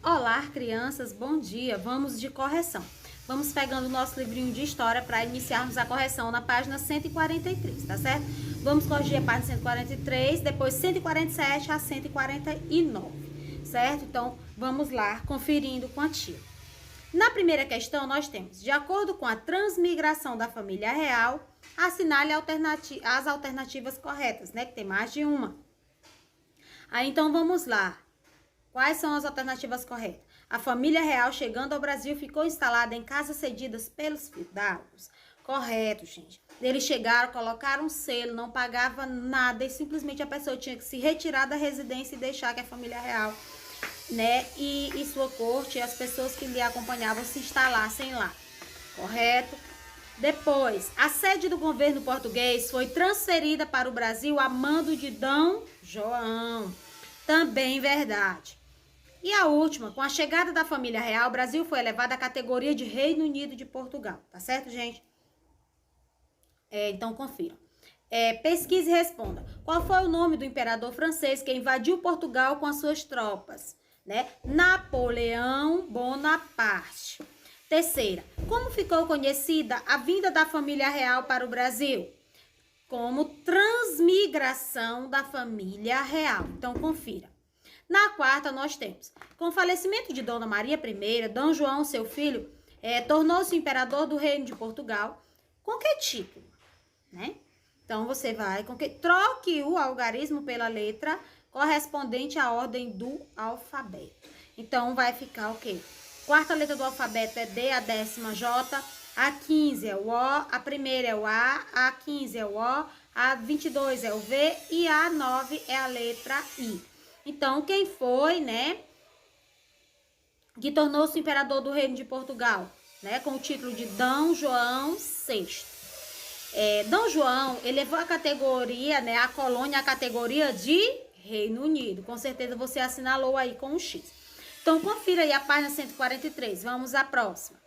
Olá, crianças, bom dia. Vamos de correção. Vamos pegando o nosso livrinho de história para iniciarmos a correção na página 143, tá certo? Vamos corrigir a página 143, depois 147 a 149, certo? Então, vamos lá, conferindo com a tia. Na primeira questão, nós temos, de acordo com a transmigração da família real, assinale as alternativas corretas, né? Que tem mais de uma. Aí, então, vamos lá. Quais são as alternativas corretas? A família real, chegando ao Brasil, ficou instalada em casas cedidas pelos fidalgos. Correto, gente. Eles chegaram, colocaram um selo, não pagava nada e simplesmente a pessoa tinha que se retirar da residência e deixar que a família real, né, e sua corte e as pessoas que lhe acompanhavam se instalassem lá. Correto? Depois, a sede do governo português foi transferida para o Brasil a mando de D. João. Também verdade. E a última, com a chegada da família real, o Brasil foi elevado à categoria de Reino Unido de Portugal. Tá certo, gente? Então, confiram. Pesquise e responda. Qual foi o nome do imperador francês que invadiu Portugal com as suas tropas? Né? Napoleão Bonaparte. Terceira, como ficou conhecida a vinda da família real para o Brasil? Como transmigração da família real. Então, confira. Na quarta, nós temos, com o falecimento de Dona Maria I, D. João, seu filho, tornou-se imperador do Reino de Portugal. Com que título? Né? Então, você vai, troque o algarismo pela letra correspondente à ordem do alfabeto. Então, vai ficar o quê? Quarta letra do alfabeto é D, a décima J, a 15 é o O, a primeira é o A 15 é o O, a 22 é o V e a 9 é a letra I. Então, quem foi, né, que tornou-se imperador do Reino de Portugal, né, com o título de D. João VI. D. João elevou a categoria, né, a colônia, a categoria de Reino Unido. Com certeza você assinalou aí com um X. Então, confira aí a página 143. Vamos à próxima.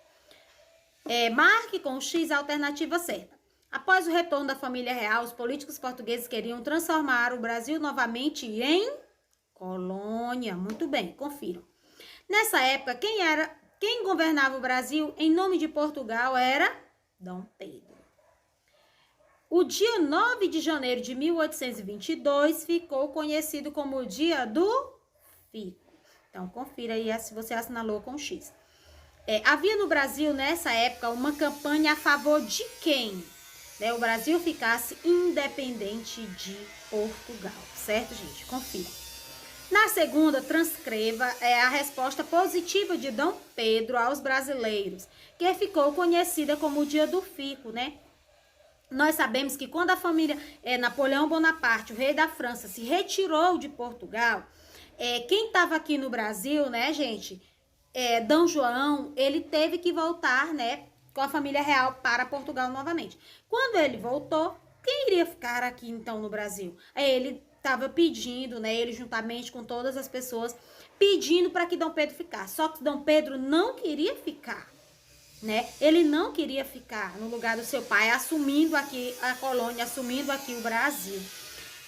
Marque com o X a alternativa certa. Após o retorno da família real, os políticos portugueses queriam transformar o Brasil novamente em colônia. Muito bem, confiram. Nessa época, quem governava o Brasil em nome de Portugal era Dom Pedro. O dia 9 de janeiro de 1822 ficou conhecido como o dia do Fico. Então, confira aí se você assinalou com X. Havia no Brasil, nessa época, uma campanha a favor de quem? Né, o Brasil ficasse independente de Portugal. Certo, gente? Confira. Na segunda, transcreva a resposta positiva de Dom Pedro aos brasileiros, que ficou conhecida como o dia do Fico, né? Nós sabemos que quando a família Napoleão Bonaparte, o rei da França, se retirou de Portugal, quem estava aqui no Brasil, né, gente, D. João, ele teve que voltar, né, com a família real para Portugal novamente. Quando ele voltou, quem iria ficar aqui, então, no Brasil? Ele estava pedindo, né, ele juntamente com todas as pessoas, pedindo para que Dom Pedro ficasse. Só que Dom Pedro não queria ficar, né? Ele não queria ficar no lugar do seu pai, assumindo aqui a colônia, assumindo aqui o Brasil.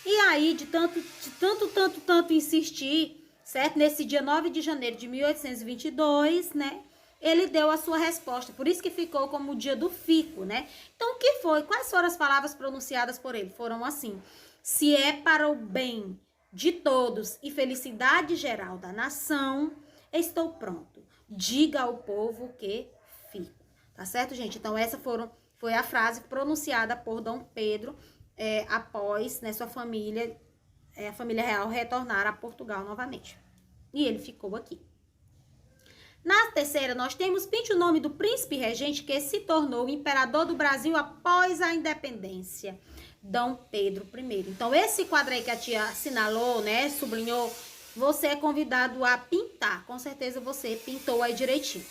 E aí, de tanto insistir, certo? Nesse dia 9 de janeiro de 1822, né? Ele deu a sua resposta, por isso que ficou como o dia do Fico, né? Então, o que foi? Quais foram as palavras pronunciadas por ele? Foram assim: se é para o bem de todos e felicidade geral da nação, estou pronto. Diga ao povo que fico. Tá certo, gente? Então, essa foi a frase pronunciada por Dom Pedro após, né, sua família, a família real, retornar a Portugal novamente. E ele ficou aqui. Na terceira, nós temos pinte o nome do príncipe regente que se tornou imperador do Brasil após a independência. Dom Pedro I. Então, esse quadro aí que a tia assinalou, né, sublinhou, você é convidado a pintar. Com certeza você pintou aí direitinho.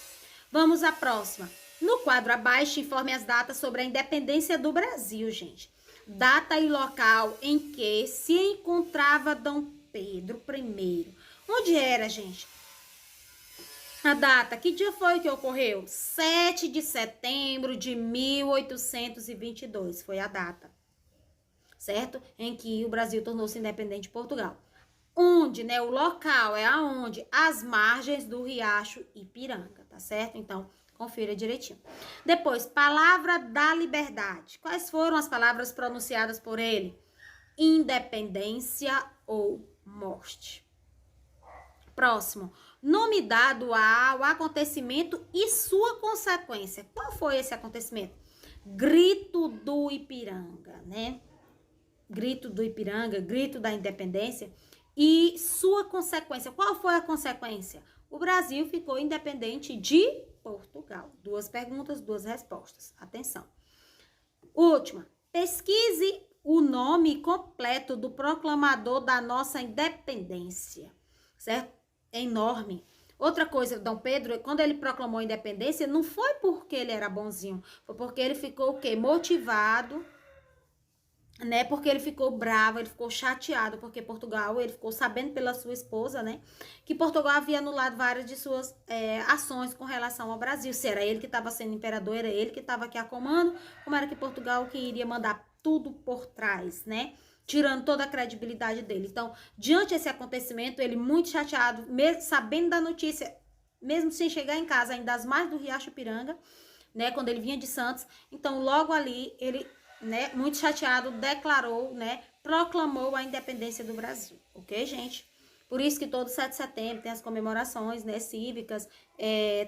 Vamos à próxima. No quadro abaixo, informe as datas sobre a independência do Brasil, gente. Data e local em que se encontrava Dom Pedro I. Onde era, gente? A data, que dia foi que ocorreu? 7 de setembro de 1822, foi a data, certo? Em que o Brasil tornou-se independente de Portugal. onde, né? O local é aonde? As margens do riacho Ipiranga, tá certo? Então, confira direitinho. Depois, palavra da liberdade. Quais foram as palavras pronunciadas por ele? Independência ou morte. Próximo, nome dado ao acontecimento e sua consequência. Qual foi esse acontecimento? Grito do Ipiranga, né? Grito do Ipiranga, grito da independência e sua consequência. Qual foi a consequência? O Brasil ficou independente de Portugal. 2 perguntas, 2 respostas. Atenção. Última, pesquise o nome completo do proclamador da nossa independência, certo? É enorme. Outra coisa, Dom Pedro, quando ele proclamou a independência, não foi porque ele era bonzinho, foi porque ele ficou o quê? Motivado, né? Porque ele ficou bravo, ele ficou chateado, porque Portugal, ele ficou sabendo pela sua esposa, né? Que Portugal havia anulado várias de suas ações com relação ao Brasil. Se era ele que estava sendo imperador, era ele que estava aqui a comando, como era que Portugal que iria mandar tudo por trás, né? Tirando toda a credibilidade dele. Então, diante desse acontecimento, ele muito chateado, mesmo sabendo da notícia, mesmo sem chegar em casa, ainda às margens do Riacho Ipiranga, né, quando ele vinha de Santos. Então, logo ali, ele, né, muito chateado, declarou, né, proclamou a independência do Brasil, ok, gente? Por isso que todo 7 de setembro tem as comemorações, né, cívicas,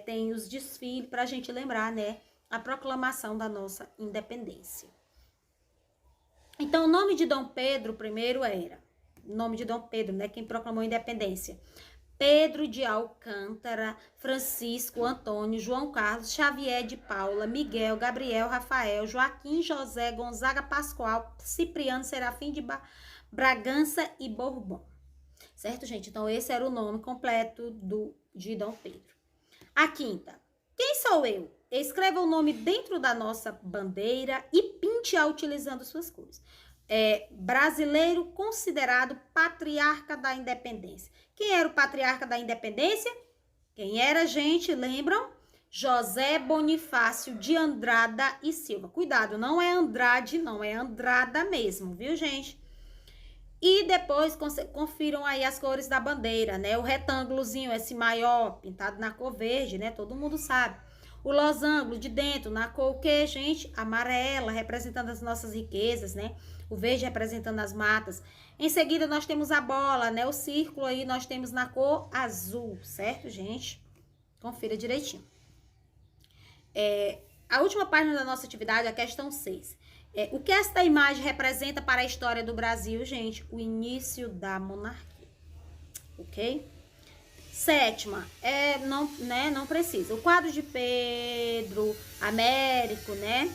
tem os desfiles para a gente lembrar, né, a proclamação da nossa independência. Então, o nome de Dom Pedro I era, o nome de Dom Pedro, né, quem proclamou a independência, Pedro de Alcântara, Francisco, Antônio, João Carlos, Xavier de Paula, Miguel, Gabriel, Rafael, Joaquim, José, Gonzaga, Pascoal, Cipriano, Serafim de Bragança e Bourbon. Certo, gente? Então, esse era o nome completo de Dom Pedro. A quinta. Quem sou eu? Escreva o nome dentro da nossa bandeira e pinte-a utilizando suas cores. Brasileiro considerado patriarca da independência. Quem era o patriarca da independência? Quem era, gente? Lembram? José Bonifácio de Andrada e Silva. Cuidado, não é Andrade, não, é Andrada mesmo, viu, gente? E depois confiram aí as cores da bandeira, né? O retângulozinho, esse maior, pintado na cor verde, né? Todo mundo sabe. O losango de dentro, na cor o quê, gente? Amarela, representando as nossas riquezas, né? O verde representando as matas. Em seguida, nós temos a bola, né? O círculo aí nós temos na cor azul, certo, gente? Confira direitinho. A última página da nossa atividade, a questão 6. O que esta imagem representa para a história do Brasil, gente? O início da monarquia, ok? Sétima, não precisa. O quadro de Pedro, Américo, né?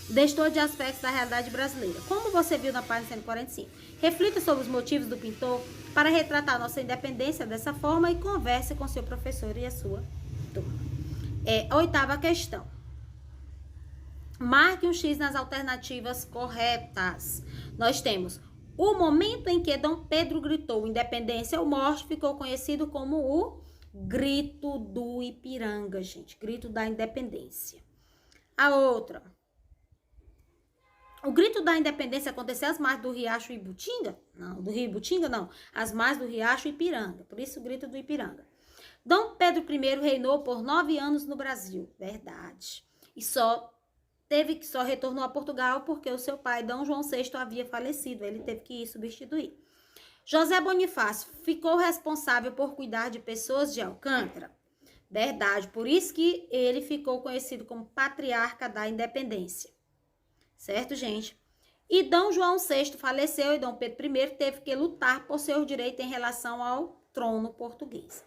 Destou de aspectos da realidade brasileira. Como você viu na página 145. Reflita sobre os motivos do pintor para retratar nossa independência dessa forma e converse com seu professor e a sua turma. Oitava questão. Marque um X nas alternativas corretas. Nós temos o momento em que Dom Pedro gritou independência ou morte ficou conhecido como o Grito do Ipiranga, gente. Grito da independência. A outra. O grito da independência aconteceu às margens do Riacho Ibutinga? Não, do Rio Ibutinga não. Às margens do Riacho Ipiranga. Por isso o grito do Ipiranga. Dom Pedro I reinou por 9 anos no Brasil. Verdade. E só retornou a Portugal porque o seu pai, Dom João VI, havia falecido. Ele teve que ir substituir. José Bonifácio ficou responsável por cuidar de pessoas de Alcântara. Verdade. Por isso que ele ficou conhecido como patriarca da independência. Certo, gente? E Dom João VI faleceu e Dom Pedro I teve que lutar por seus direitos em relação ao trono português.